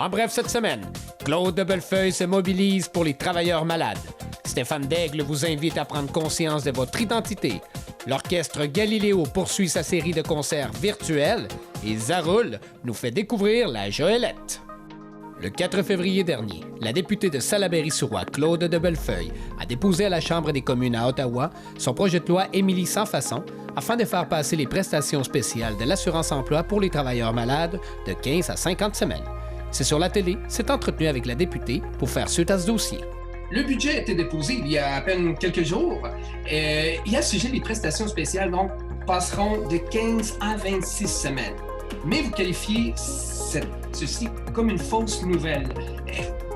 En bref, cette semaine, Claude de Bellefeuille se mobilise pour les travailleurs malades. Stéphane Daigle vous invite à prendre conscience de votre identité. L'orchestre Galiléo poursuit sa série de concerts virtuels et Zaroul nous fait découvrir la Joëlette. Le 4 février dernier, la députée de Salaberry-sur-Roi, Claude de Bellefeuille, a déposé à la Chambre des communes à Ottawa son projet de loi Émilie sans façon afin de faire passer les prestations spéciales de l'assurance-emploi pour les travailleurs malades de 15 à 50 semaines. C'est sur la télé, s'est entretenu avec la députée pour faire suite à ce dossier. Le budget a été déposé il y a à peine quelques jours. Il y a le sujet des prestations spéciales, donc, passeront de 15 à 26 semaines. Mais vous qualifiez ceci comme une fausse nouvelle.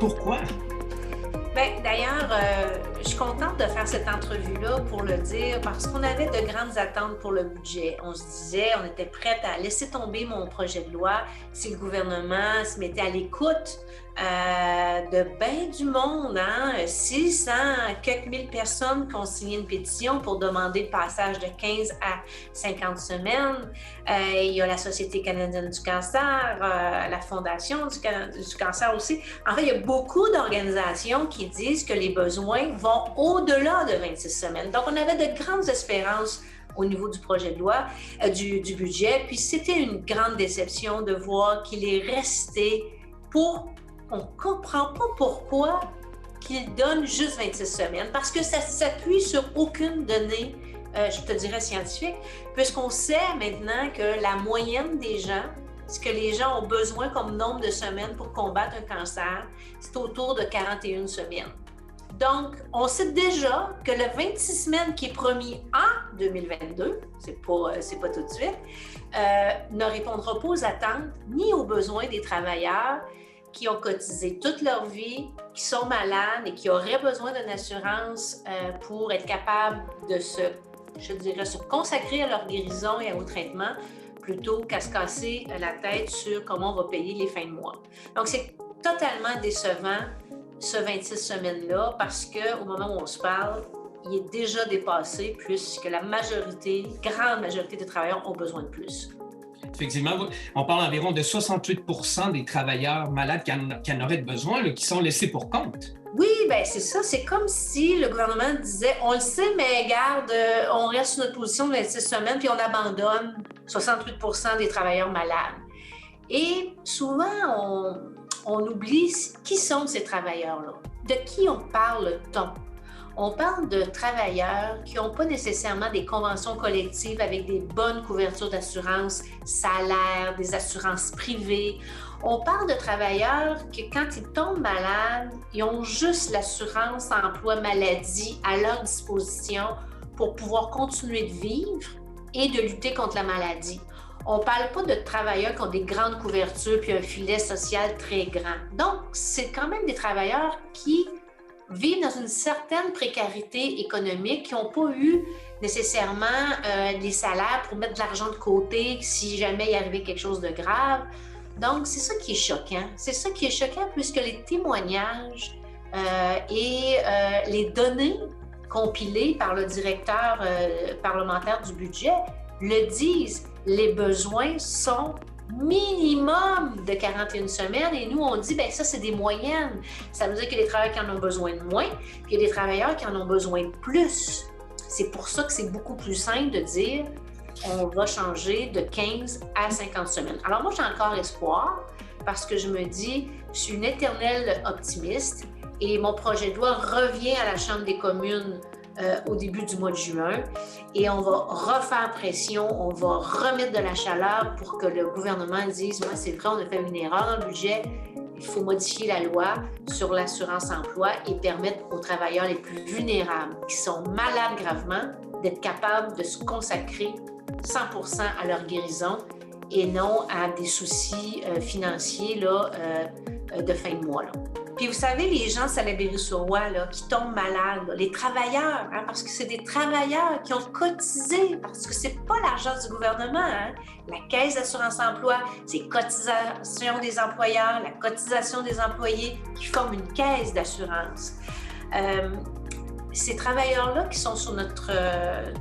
Pourquoi? Bien, d'ailleurs, je suis contente de faire cette entrevue-là pour le dire parce qu'on avait de grandes attentes pour le budget. On se disait, on était prête à laisser tomber mon projet de loi si le gouvernement se mettait à l'écoute de bien du monde, 600, quelques mille personnes qui ont signé une pétition pour demander le passage de 15 à 50 semaines. Il y a la Société canadienne du cancer, la Fondation du cancer aussi. En fait, il y a beaucoup d'organisations qui disent que les besoins vont au-delà de 26 semaines. Donc, on avait de grandes espérances au niveau du projet de loi, du budget. Puis, c'était une grande déception de voir qu'il est resté on ne comprend pas pourquoi qu'il donne juste 26 semaines, parce que ça ne s'appuie sur aucune donnée, je te dirais, scientifique, puisqu'on sait maintenant que la moyenne des gens, ce que les gens ont besoin comme nombre de semaines pour combattre un cancer, c'est autour de 41 semaines. Donc, on sait déjà que le 26 semaines qui est promis en 2022, c'est pas tout de suite, ne répondra pas aux attentes ni aux besoins des travailleurs qui ont cotisé toute leur vie, qui sont malades et qui auraient besoin d'une assurance pour être capables de se consacrer à leur guérison et au traitement plutôt qu'à se casser la tête sur comment on va payer les fins de mois. Donc, c'est totalement décevant, ce 26 semaines-là, parce qu'au moment où on se parle, il est déjà dépassé puisque la grande majorité des travailleurs ont besoin de plus. Effectivement, on parle environ de 68% des travailleurs malades qui en auraient besoin, là, qui sont laissés pour compte. Oui, bien c'est ça. C'est comme si le gouvernement disait, on le sait, mais regarde, on reste sur notre position de 26 semaines puis on abandonne 68% des travailleurs malades. Et souvent, on oublie qui sont ces travailleurs-là. De qui on parle-t-on? On parle de travailleurs qui n'ont pas nécessairement des conventions collectives avec des bonnes couvertures d'assurance, salaire, des assurances privées. On parle de travailleurs que quand ils tombent malades, ils ont juste l'assurance emploi-maladie à leur disposition pour pouvoir continuer de vivre et de lutter contre la maladie. On ne parle pas de travailleurs qui ont des grandes couvertures puis un filet social très grand. Donc, c'est quand même des travailleurs qui vivent dans une certaine précarité économique, qui n'ont pas eu nécessairement les salaires pour mettre de l'argent de côté si jamais il arrivait quelque chose de grave. Donc, c'est ça qui est choquant. C'est ça qui est choquant puisque les témoignages et les données compilées par le directeur parlementaire du budget le disent. Les besoins sont minimum de 41 semaines et nous, on dit, bien ça, c'est des moyennes. Ça veut dire qu'il y a des travailleurs qui en ont besoin de moins, puis il y a des travailleurs qui en ont besoin de plus. C'est pour ça que c'est beaucoup plus simple de dire, on va changer de 15 à 50 semaines. Alors moi, j'ai encore espoir parce que je me dis, je suis une éternelle optimiste et mon projet de loi revient à la Chambre des communes au début du mois de juin et on va refaire pression, on va remettre de la chaleur pour que le gouvernement dise, moi c'est vrai, on a fait une erreur dans le budget, il faut modifier la loi sur l'assurance-emploi et permettre aux travailleurs les plus vulnérables, qui sont malades gravement, d'être capables de se consacrer 100% à leur guérison et non à des soucis financiers de fin de mois. Puis vous savez, les gens de Salaberry-sur-Roi qui tombent malades, les travailleurs, parce que c'est des travailleurs qui ont cotisé, parce que c'est pas l'argent du gouvernement. La Caisse d'assurance-emploi, c'est cotisation des employeurs, la cotisation des employés qui forment une caisse d'assurance. Ces travailleurs-là qui sont sur notre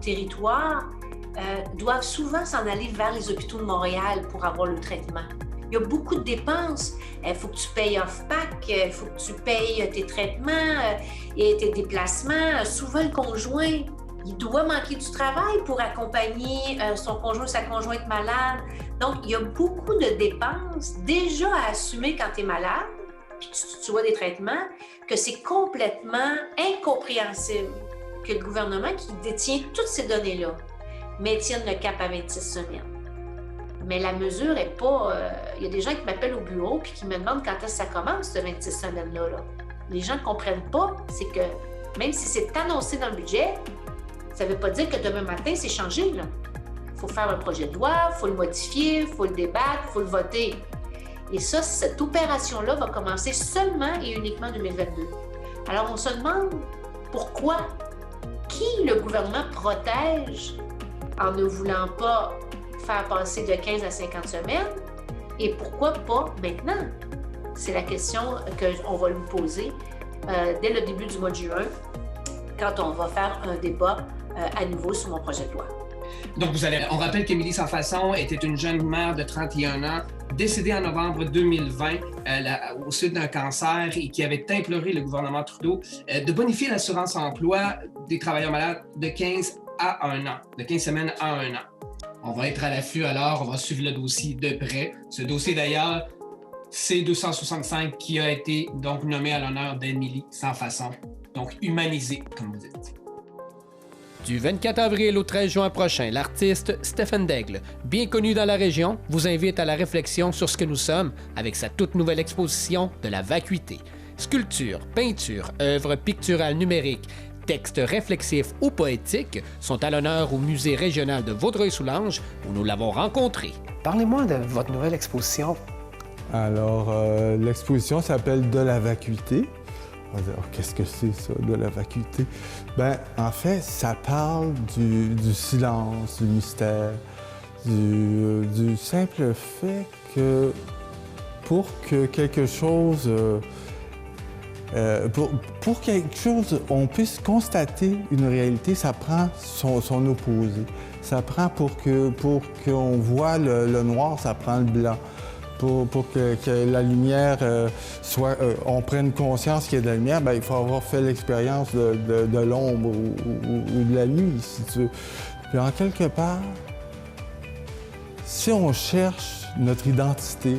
territoire doivent souvent s'en aller vers les hôpitaux de Montréal pour avoir le traitement. il y a beaucoup de dépenses. Il faut que tu payes off-pack, il faut que tu payes tes traitements et tes déplacements. Souvent, le conjoint, il doit manquer du travail pour accompagner son conjoint ou sa conjointe malade. Donc, il y a beaucoup de dépenses déjà à assumer quand tu es malade, puis tu vois des traitements, que c'est complètement incompréhensible que le gouvernement qui détient toutes ces données-là maintienne le cap à 26 semaines. Mais la mesure n'est pas... Il y a des gens qui m'appellent au bureau puis qui me demandent quand est-ce que ça commence, ce 26 semaines-là. Là. Les gens ne comprennent pas, c'est que même si c'est annoncé dans le budget, ça ne veut pas dire que demain matin, c'est changé. Il faut faire un projet de loi, il faut le modifier, il faut le débattre, il faut le voter. Et ça, cette opération-là va commencer seulement et uniquement en 2022. Alors, on se demande pourquoi, qui le gouvernement protège en ne voulant pas faire passer de 15 à 50 semaines et pourquoi pas maintenant? C'est la question qu'on va lui poser dès le début du mois de juin quand on va faire un débat à nouveau sur mon projet de loi. Donc, on rappelle qu'Émilie Sans-Façon était une jeune mère de 31 ans, décédée en novembre 2020 au sud d'un cancer et qui avait imploré le gouvernement Trudeau de bonifier l'assurance emploi des travailleurs malades de 15 à 1 an, de 15 semaines à 1 an. On va être à l'affût alors, on va suivre le dossier de près. Ce dossier d'ailleurs, C-265 qui a été donc nommé à l'honneur d'Émilie Sans-Façon, donc humanisé, comme vous dites. Du 24 avril au 13 juin prochain, l'artiste Stéphane Daigle, bien connu dans la région, vous invite à la réflexion sur ce que nous sommes avec sa toute nouvelle exposition de la vacuité. Sculpture, peinture, œuvres picturales numériques, textes réflexifs ou poétiques sont à l'honneur au Musée régional de Vaudreuil-Soulanges où nous l'avons rencontré. Parlez-moi de votre nouvelle exposition. Alors, l'exposition s'appelle « De la vacuité ». On va dire, oh, qu'est-ce que c'est ça, de la vacuité? Bien, en fait, ça parle du silence, du mystère, du simple fait que pour que quelque chose... pour quelque chose, on puisse constater une réalité, ça prend son opposé. Ça prend pour qu'on voit le noir, ça prend le blanc. Pour que la lumière soit... on prenne conscience qu'il y a de la lumière, bien, il faut avoir fait l'expérience de l'ombre ou de la nuit, si tu veux. Puis en quelque part, si on cherche notre identité,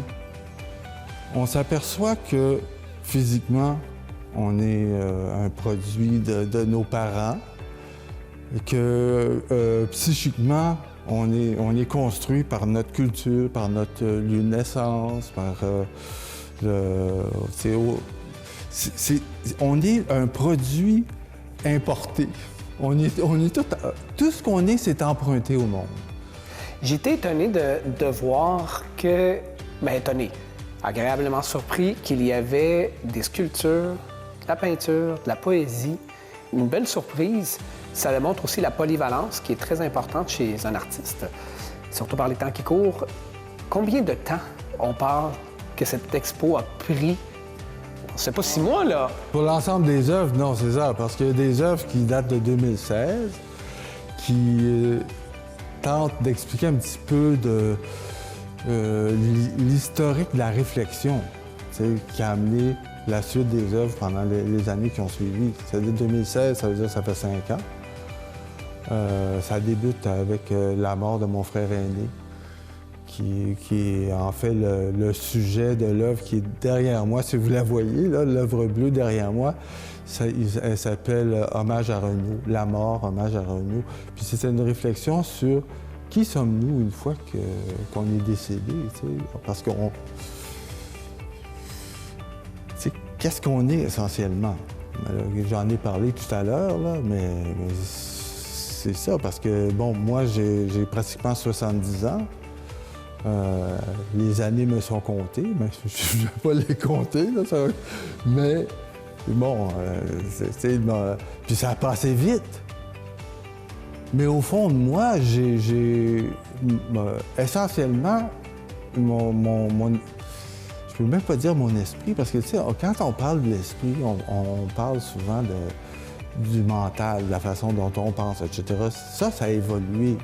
on s'aperçoit que physiquement, on est un produit de nos parents, et que psychiquement, on est construit par notre culture, par notre lieu de naissance, par on est un produit importé. On est tout ce qu'on est, c'est emprunté au monde. J'étais étonné de voir que... Bien, étonné, agréablement surpris qu'il y avait des sculptures, de la peinture, de la poésie. Une belle surprise. Ça démontre aussi la polyvalence qui est très importante chez un artiste, surtout par les temps qui courent. Combien de temps on parle que cette expo a pris? C'est pas 6 mois, là? Pour l'ensemble des œuvres, non, c'est ça, parce qu'il y a des œuvres qui datent de 2016, qui tentent d'expliquer un petit peu de l'historique de la réflexion, qui a amené la suite des œuvres pendant les années qui ont suivi. C'est 2016, ça veut dire que ça fait 5 ans. Ça débute avec la mort de mon frère aîné, qui est en fait le sujet de l'œuvre qui est derrière moi. Si vous la voyez, là, l'œuvre bleue derrière moi, elle s'appelle « Hommage à Renaud », la mort, hommage à Renaud. Puis c'est une réflexion sur qui sommes-nous une fois qu'on est décédé, tu sais, parce qu'on... Qu'est-ce qu'on est essentiellement? J'en ai parlé tout à l'heure, là, mais c'est ça, parce que, bon, moi, j'ai pratiquement 70 ans. Les années me sont comptées, mais je ne vais pas les compter, là, ça... Mais, bon, puis ça a passé vite. Mais au fond de moi, j'ai essentiellement, je peux même pas dire mon esprit, parce que, tu sais, quand on parle de l'esprit, on parle souvent du mental, de la façon dont on pense, etc. Ça a évolué.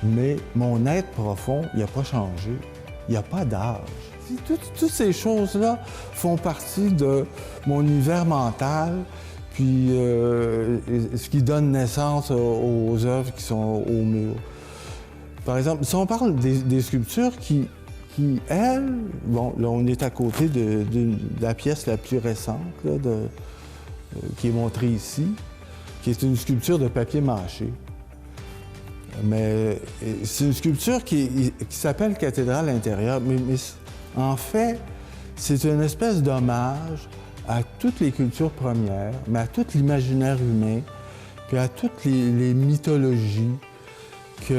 Mais mon être profond, il n'a pas changé. il n'y a pas d'âge. Toutes ces choses-là font partie de mon univers mental, puis ce qui donne naissance aux œuvres qui sont au mur. Par exemple, si on parle des sculptures qui elles, bon, là, on est à côté de la pièce la plus récente, là, qui est montrée ici, qui est une sculpture de papier mâché. Mais c'est une sculpture qui s'appelle Cathédrale intérieure, mais en fait, c'est une espèce d'hommage à toutes les cultures premières, mais à tout l'imaginaire humain, puis à toutes les mythologies qui,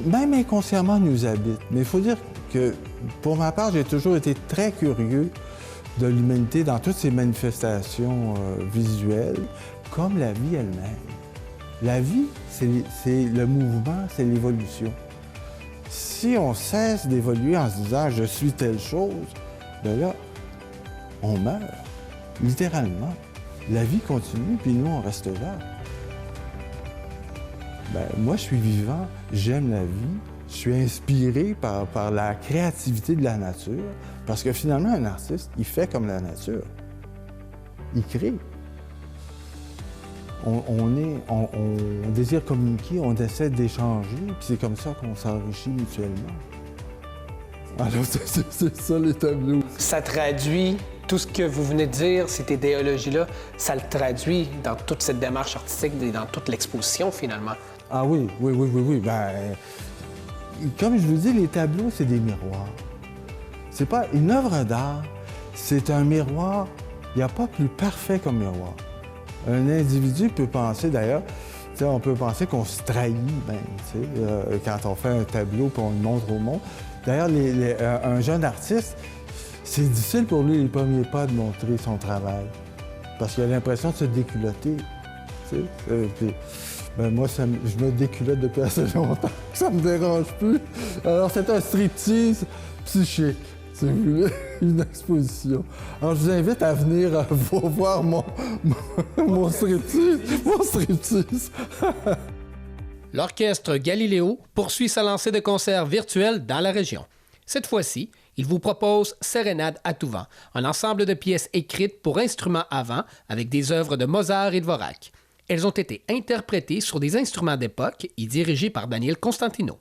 même inconsciemment, nous habitent. Mais il faut dire que, pour ma part, j'ai toujours été très curieux de l'humanité dans toutes ses manifestations visuelles, comme la vie elle-même. La vie, c'est le mouvement, c'est l'évolution. Si on cesse d'évoluer en se disant « je suis telle chose », bien là, on meurt, littéralement. La vie continue, puis nous, on reste là. Bien, moi, je suis vivant, j'aime la vie, je suis inspiré par la créativité de la nature, parce que finalement, un artiste, il fait comme la nature. Il crée. On désire communiquer, on essaie d'échanger, puis c'est comme ça qu'on s'enrichit mutuellement. Alors, c'est ça, les tableaux. Ça traduit tout ce que vous venez de dire, cette idéologie-là, ça le traduit dans toute cette démarche artistique et dans toute l'exposition, finalement. Ah oui. Ben, comme je vous dis, les tableaux, c'est des miroirs. C'est pas une œuvre d'art, c'est un miroir. Il n'y a pas plus parfait comme miroir. Un individu peut penser, d'ailleurs, on peut penser qu'on se trahit, quand on fait un tableau et on le montre au monde. D'ailleurs, un jeune artiste, c'est difficile pour lui les premiers pas de montrer son travail, parce qu'il a l'impression de se déculotter. Ben moi, je me déculotte depuis assez longtemps, ça me dérange plus. Alors, c'est un striptease psychique, si vous voulez, une exposition. Alors, je vous invite à venir voir mon striptease. L'orchestre Galiléo poursuit sa lancée de concerts virtuels dans la région. Cette fois-ci, il vous propose Sérénade à tout vent, un ensemble de pièces écrites pour instruments à vent avec des œuvres de Mozart et Dvorak. Elles ont été interprétées sur des instruments d'époque et dirigées par Daniel Constantino.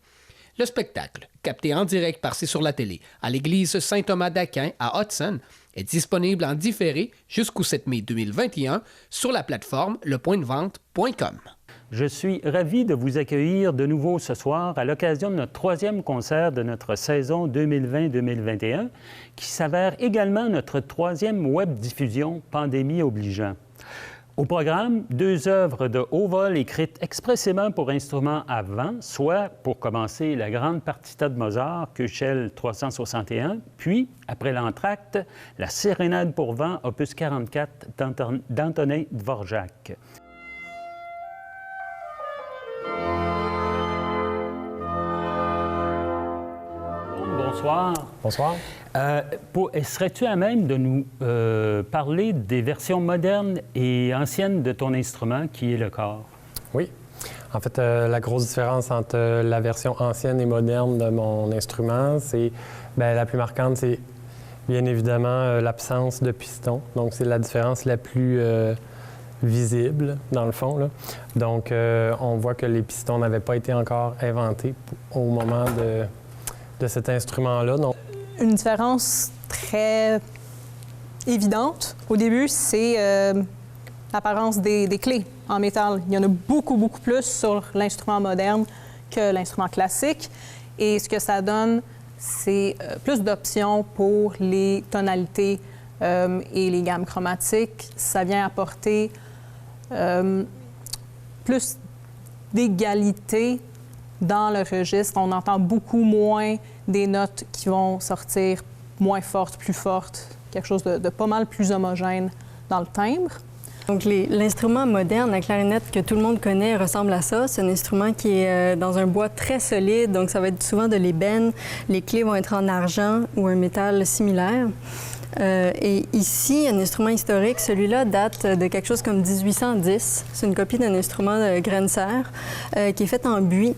Le spectacle, capté en direct par C'est sur la télé à l'église Saint-Thomas d'Aquin à Hudson, est disponible en différé jusqu'au 7 mai 2021 sur la plateforme lepointdevente.com. Je suis ravi de vous accueillir de nouveau ce soir à l'occasion de notre troisième concert de notre saison 2020-2021, qui s'avère également notre troisième web-diffusion, pandémie obligeant. Au programme, 2 œuvres de haut vol écrites expressément pour instruments à vent, soit, pour commencer, la grande partita de Mozart, Köchel 361, puis, après l'entracte, la Sérénade pour vent, opus 44 d'Antonin Dvorak. Bonsoir. Bonsoir. Serais-tu à même de nous parler des versions modernes et anciennes de ton instrument, qui est le cor? Oui. En fait, la grosse différence entre la version ancienne et moderne de mon instrument, c'est la plus marquante, c'est bien évidemment l'absence de piston. Donc, c'est la différence la plus visible, dans le fond, là. Donc, on voit que les pistons n'avaient pas été encore inventés au moment de cet instrument-là. Donc... Une différence très évidente au début, c'est l'apparence des clés en métal. Il y en a beaucoup, beaucoup plus sur l'instrument moderne que l'instrument classique. Et ce que ça donne, c'est plus d'options pour les tonalités et les gammes chromatiques. Ça vient apporter plus d'égalité dans le registre. On entend beaucoup moins des notes qui vont sortir moins fortes, plus fortes, quelque chose de pas mal plus homogène dans le timbre. Donc, l'instrument moderne, la clarinette que tout le monde connaît, ressemble à ça. C'est un instrument qui est dans un bois très solide, donc ça va être souvent de l'ébène. Les clés vont être en argent ou un métal similaire. Et ici, un instrument historique, celui-là date de quelque chose comme 1810. C'est une copie d'un instrument de Grenzer qui est fait en buis.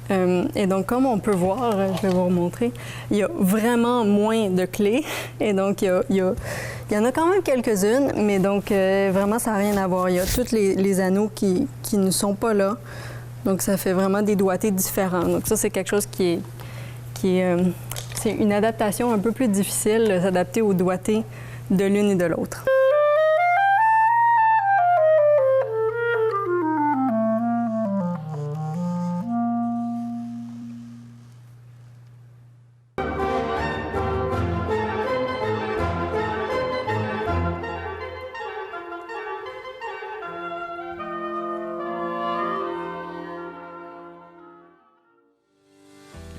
Et donc, comme on peut voir, je vais vous remontrer, il y a vraiment moins de clés. Et donc, il y en a quand même quelques-unes, mais donc, vraiment, ça n'a rien à voir. Il y a tous les anneaux qui ne sont pas là. Donc, ça fait vraiment des doigtés différents. Donc, ça, c'est quelque chose qui est c'est une adaptation un peu plus difficile, de s'adapter aux doigtés de l'une et de l'autre.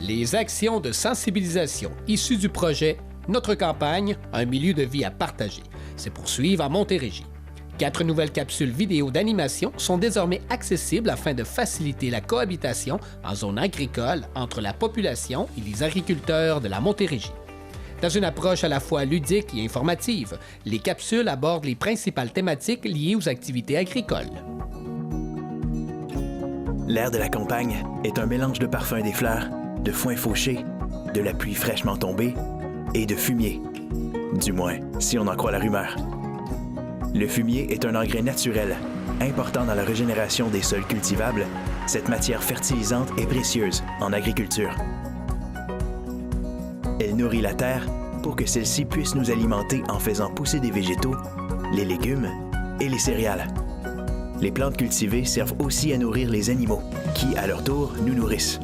Les actions de sensibilisation issues du projet Notre campagne, un milieu de vie à partager se poursuivent à Montérégie. 4 nouvelles capsules vidéo d'animation sont désormais accessibles afin de faciliter la cohabitation en zone agricole entre la population et les agriculteurs de la Montérégie. Dans une approche à la fois ludique et informative, les capsules abordent les principales thématiques liées aux activités agricoles. L'air de la campagne est un mélange de parfums des fleurs, de foin fauché, de la pluie fraîchement tombée et de fumier. Du moins, si on en croit la rumeur. Le fumier est un engrais naturel, important dans la régénération des sols cultivables. Cette matière fertilisante est précieuse en agriculture. Elle nourrit la terre pour que celle-ci puisse nous alimenter en faisant pousser des végétaux, les légumes et les céréales. Les plantes cultivées servent aussi à nourrir les animaux, qui, à leur tour, nous nourrissent.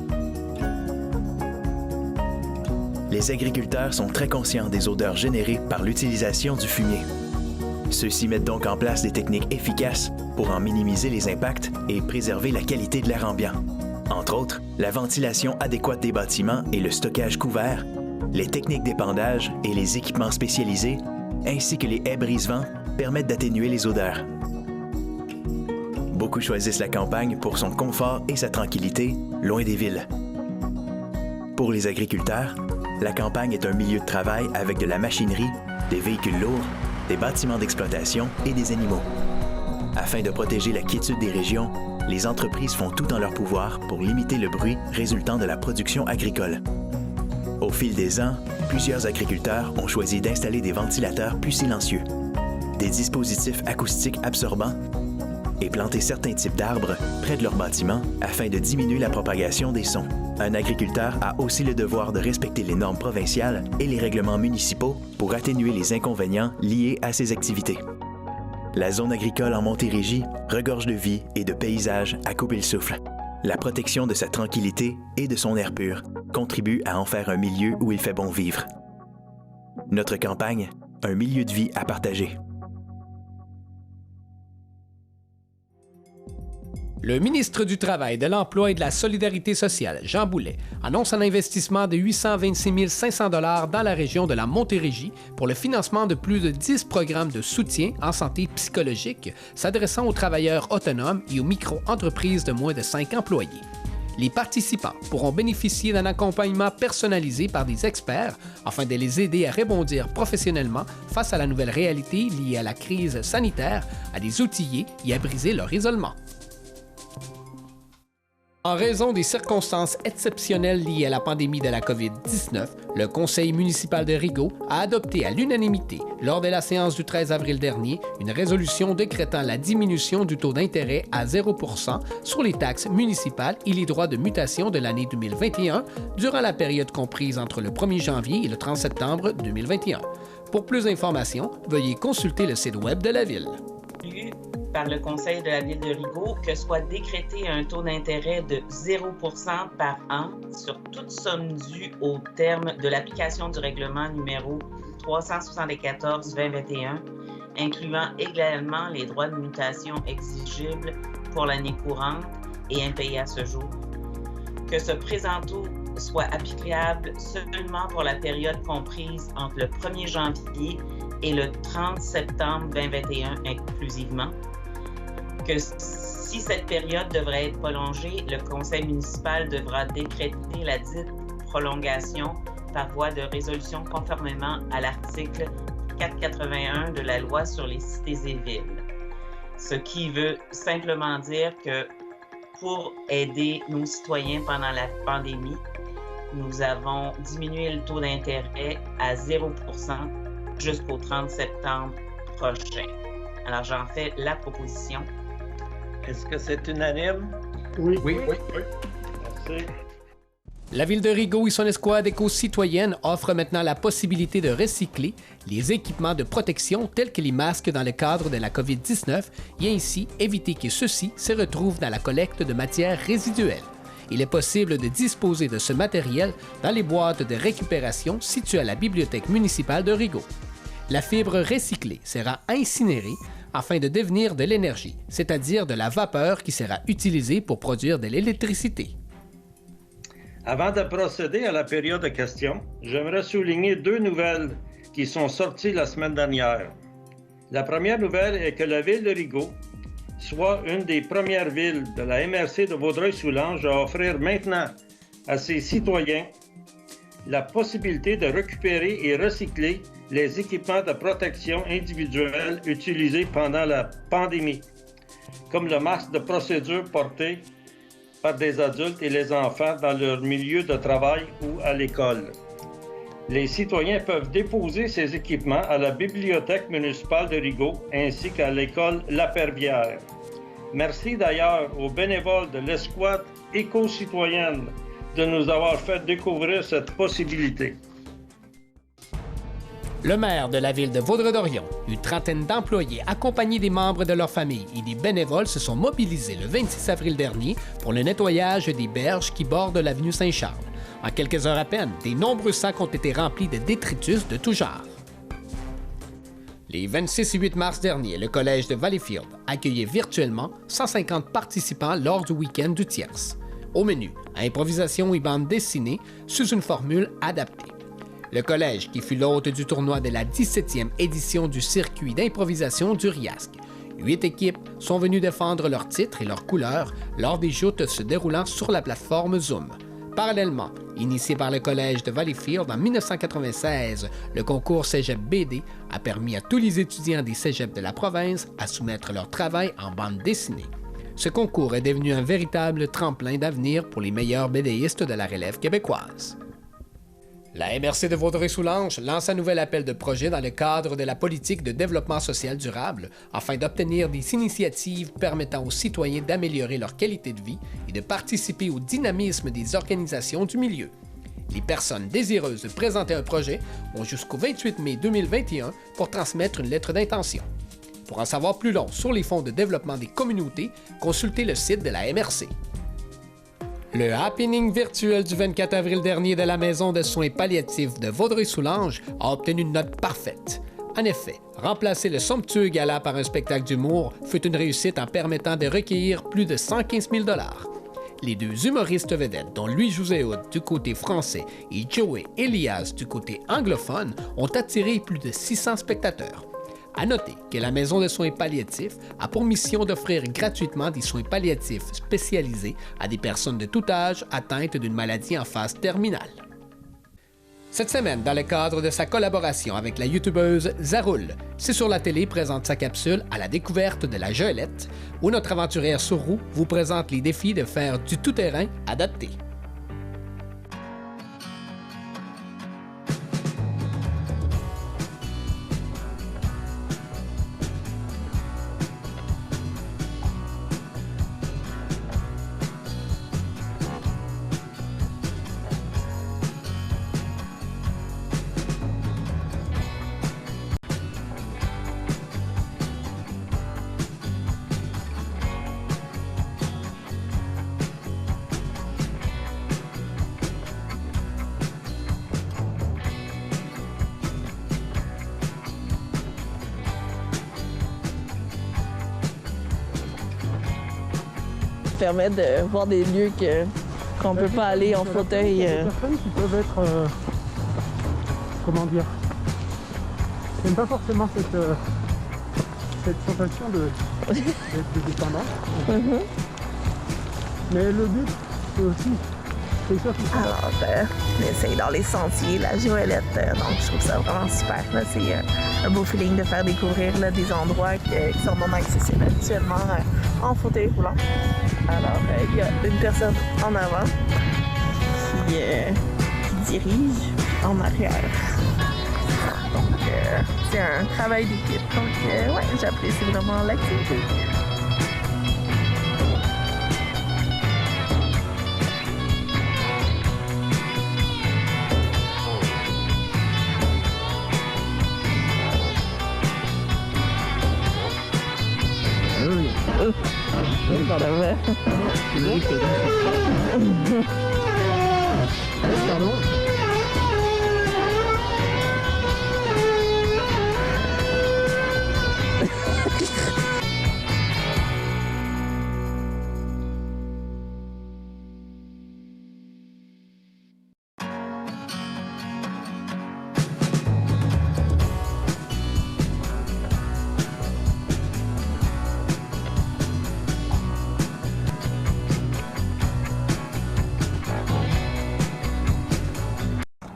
Les agriculteurs sont très conscients des odeurs générées par l'utilisation du fumier. Ceux-ci mettent donc en place des techniques efficaces pour en minimiser les impacts et préserver la qualité de l'air ambiant. Entre autres, la ventilation adéquate des bâtiments et le stockage couvert, les techniques d'épandage et les équipements spécialisés, ainsi que les haies brise-vent, permettent d'atténuer les odeurs. Beaucoup choisissent la campagne pour son confort et sa tranquillité, loin des villes. Pour les agriculteurs, la campagne est un milieu de travail avec de la machinerie, des véhicules lourds, des bâtiments d'exploitation et des animaux. Afin de protéger la quiétude des régions, les entreprises font tout en leur pouvoir pour limiter le bruit résultant de la production agricole. Au fil des ans, plusieurs agriculteurs ont choisi d'installer des ventilateurs plus silencieux, des dispositifs acoustiques absorbants et planter certains types d'arbres près de leurs bâtiments afin de diminuer la propagation des sons. Un agriculteur a aussi le devoir de respecter les normes provinciales et les règlements municipaux pour atténuer les inconvénients liés à ces activités. La zone agricole en Montérégie regorge de vie et de paysages à couper le souffle. La protection de sa tranquillité et de son air pur contribue à en faire un milieu où il fait bon vivre. Notre campagne, un milieu de vie à partager. Le ministre du Travail, de l'Emploi et de la Solidarité sociale, Jean Boulet, annonce un investissement de 826 500 $ dans la région de la Montérégie pour le financement de plus de 10 programmes de soutien en santé psychologique s'adressant aux travailleurs autonomes et aux micro-entreprises de moins de 5 employés. Les participants pourront bénéficier d'un accompagnement personnalisé par des experts afin de les aider à rebondir professionnellement face à la nouvelle réalité liée à la crise sanitaire, à les outiller et à briser leur isolement. En raison des circonstances exceptionnelles liées à la pandémie de la COVID-19, le Conseil municipal de Rigaud a adopté à l'unanimité, lors de la séance du 13 avril dernier, une résolution décrétant la diminution du taux d'intérêt à 0 % sur les taxes municipales et les droits de mutation de l'année 2021 durant la période comprise entre le 1er janvier et le 30 septembre 2021. Pour plus d'informations, veuillez consulter le site web de la Ville. Par le Conseil de la Ville de Rigaud que soit décrété un taux d'intérêt de 0 % par an sur toute somme due au terme de l'application du règlement numéro 374/2021, incluant également les droits de mutation exigibles pour l'année courante et impayés à ce jour. Que ce présent taux soit applicable seulement pour la période comprise entre le 1er janvier et le 30 septembre 2021 inclusivement. Que si cette période devrait être prolongée, le conseil municipal devra décréter la dite prolongation par voie de résolution conformément à l'article 481 de la loi sur les cités et villes. Ce qui veut simplement dire que pour aider nos citoyens pendant la pandémie. Nous avons diminué le taux d'intérêt à 0 % jusqu'au 30 septembre prochain. Alors, j'en fais la proposition. Est-ce que c'est unanime? Oui. Merci. La Ville de Rigaud et son escouade éco-citoyenne offrent maintenant la possibilité de recycler les équipements de protection tels que les masques dans le cadre de la COVID-19 et ainsi éviter que ceux-ci se retrouvent dans la collecte de matières résiduelles. Il est possible de disposer de ce matériel dans les boîtes de récupération situées à la bibliothèque municipale de Rigaud. La fibre recyclée sera incinérée afin de devenir de l'énergie, c'est-à-dire de la vapeur qui sera utilisée pour produire de l'électricité. Avant de procéder à la période de questions, j'aimerais souligner 2 nouvelles qui sont sorties la semaine dernière. La première nouvelle est que la Ville de Rigaud soit une des premières villes de la MRC de Vaudreuil-Soulanges à offrir maintenant à ses citoyens la possibilité de récupérer et recycler les équipements de protection individuelle utilisés pendant la pandémie, comme le masque de procédure porté par des adultes et les enfants dans leur milieu de travail ou à l'école. Les citoyens peuvent déposer ces équipements à la bibliothèque municipale de Rigaud ainsi qu'à l'école La Pervière. Merci d'ailleurs aux bénévoles de l'escouade éco-citoyenne de nous avoir fait découvrir cette possibilité. Le maire de la ville de Vaudreuil-Dorion, une trentaine d'employés accompagnés des membres de leur famille et des bénévoles se sont mobilisés le 26 avril dernier pour le nettoyage des berges qui bordent l'avenue Saint-Charles. En quelques heures à peine, des nombreux sacs ont été remplis de détritus de tout genre. Les 26 et 8 mars dernier, le collège de Valleyfield accueillait virtuellement 150 participants lors du week-end du Tierce. Au menu, improvisation et bande dessinée sous une formule adaptée. Le collège, qui fut l'hôte du tournoi de la 17e édition du circuit d'improvisation du RIASC. 8 équipes sont venues défendre leurs titres et leurs couleurs lors des joutes se déroulant sur la plateforme Zoom. Parallèlement, initié par le collège de Valleyfield en 1996, le concours Cégep BD a permis à tous les étudiants des cégeps de la province à soumettre leur travail en bande dessinée. Ce concours est devenu un véritable tremplin d'avenir pour les meilleurs BDistes de la relève québécoise. La MRC de Vaudreuil-Soulanges lance un nouvel appel de projet dans le cadre de la politique de développement social durable afin d'obtenir des initiatives permettant aux citoyens d'améliorer leur qualité de vie et de participer au dynamisme des organisations du milieu. Les personnes désireuses de présenter un projet ont jusqu'au 28 mai 2021 pour transmettre une lettre d'intention. Pour en savoir plus long sur les fonds de développement des communautés, consultez le site de la MRC. Le happening virtuel du 24 avril dernier de la Maison de soins palliatifs de Vaudreuil-Soulanges a obtenu une note parfaite. En effet, remplacer le somptueux gala par un spectacle d'humour fut une réussite en permettant de recueillir plus de 115 000 $. Les 2 humoristes vedettes, dont Louis Jouséoud du côté français et Joey Elias du côté anglophone, ont attiré plus de 600 spectateurs. À noter que la Maison de soins palliatifs a pour mission d'offrir gratuitement des soins palliatifs spécialisés à des personnes de tout âge atteintes d'une maladie en phase terminale. Cette semaine, dans le cadre de sa collaboration avec la youtubeuse Zaroul, C'est sur la télé présente sa capsule à la découverte de la Joëlette, où notre aventurière sur roue vous présente les défis de faire du tout-terrain adapté. Permet de voir des lieux qu'on ne peut pas aller en fauteuil. Il y a des personnes qui peuvent être, comment dire, qui n'aiment pas forcément cette sensation d'être dépendant. Mais le but, c'est aussi Alors, on essaye dans les sentiers, la Joëlette, donc je trouve ça vraiment super. Là, c'est un beau feeling de faire découvrir là, des endroits qui sont non accessibles habituellement en fauteuil roulant. Alors, il y a une personne en avant qui dirige en arrière. Donc, c'est un travail d'équipe. Donc, ouais, j'apprécie vraiment l'activité. Pardon.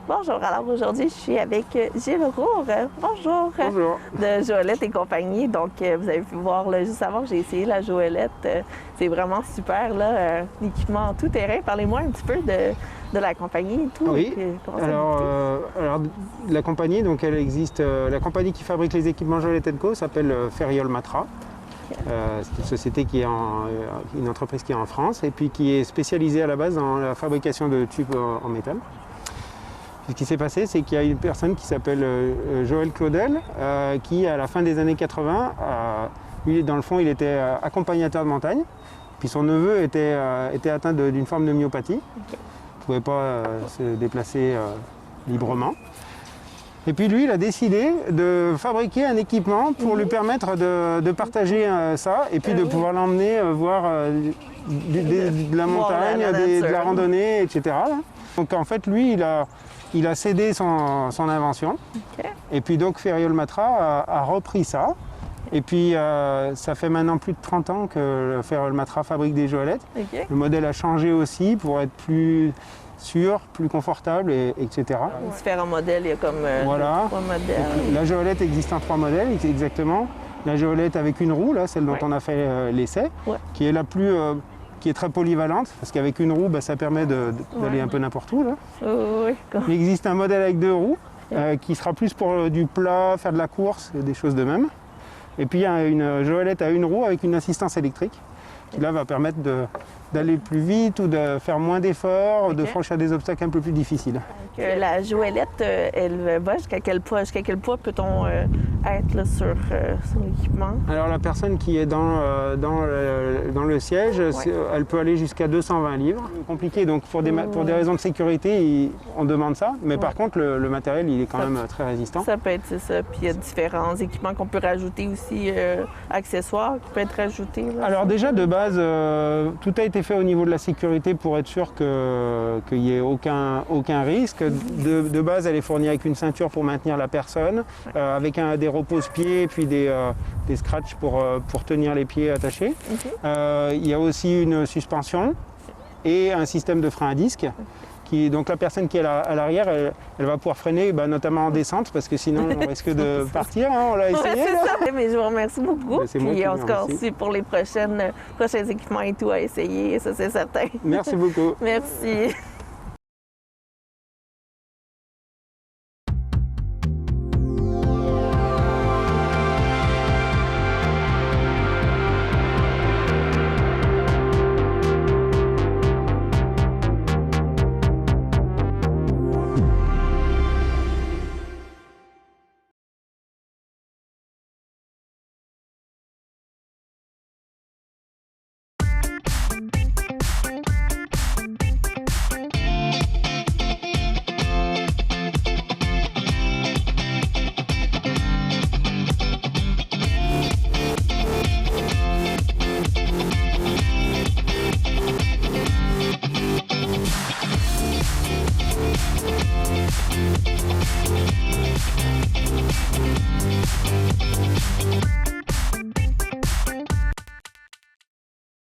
Bonjour, alors aujourd'hui, je suis avec Gilles Roure. Bonjour. Bonjour. De Joëlette et compagnie. Donc, vous avez pu voir, là, juste avant, j'ai essayé la Joëlette. C'est vraiment super, là, l'équipement tout terrain. Parlez-moi un petit peu de la compagnie et tout. Oui, alors la compagnie, donc elle existe, la compagnie qui fabrique les équipements Joëlette & Co s'appelle Ferriol Matra. C'est une société qui est une entreprise qui est en France et puis qui est spécialisée à la base dans la fabrication de tubes en métal. Ce qui s'est passé, c'est qu'il y a une personne qui s'appelle Joël Claudel, qui à la fin des années 80, lui dans le fond il était accompagnateur de montagne, puis son neveu était atteint d'une forme de myopathie, il ne pouvait pas se déplacer librement. Et puis lui, il a décidé de fabriquer un équipement pour lui permettre de partager ça et puis de pouvoir l'emmener voir de la montagne, de la randonnée, etc. Donc en fait, lui, il a cédé son invention. Et puis donc Ferriol Matra a repris ça. Et puis ça fait maintenant plus de 30 ans que Ferriol Matra fabrique des Joëlettes. Le modèle a changé aussi pour être plus sûr, plus confortable, etc. Différents modèles, il y a comme voilà. 3 modèles. La Joëlette existe en 3 modèles, exactement. La Joëlette avec une roue, là, celle dont on a fait l'essai, qui est la plus... qui est très polyvalente, parce qu'avec une roue, ça permet d'aller un peu n'importe où. Là. Il existe un modèle avec 2 roues, qui sera plus pour du plat, faire de la course, des choses de même. Et puis il y a une Joëlette à une roue avec une assistance électrique, qui là va permettre d'aller plus vite ou de faire moins d'efforts, de franchir des obstacles un peu plus difficiles. La Joëlette, elle va jusqu'à quel poids peut-on être là, sur l'équipement? Alors la personne qui est dans le siège, elle peut aller jusqu'à 220 livres. C'est compliqué, donc pour des raisons de sécurité, on demande ça. Mais par contre, le matériel, il est quand même très résistant. Ça peut être ça. Puis il y a différents équipements qu'on peut rajouter aussi, accessoires qui peuvent être rajoutés. Là, alors déjà, de base, tout a été fait au niveau de la sécurité pour être sûr qu'il n'y ait aucun risque. De base, elle est fournie avec une ceinture pour maintenir la personne, avec des repose-pieds et puis des scratchs pour tenir les pieds attachés. Il y a aussi une suspension et un système de frein à disque. Donc la personne qui est à l'arrière, elle va pouvoir freiner, notamment en descente, parce que sinon on risque de partir. Hein, on l'a essayé. C'est ça, mais je vous remercie beaucoup. Puis on se remercie pour les prochains équipements et tout à essayer, ça c'est certain. Merci beaucoup. Merci.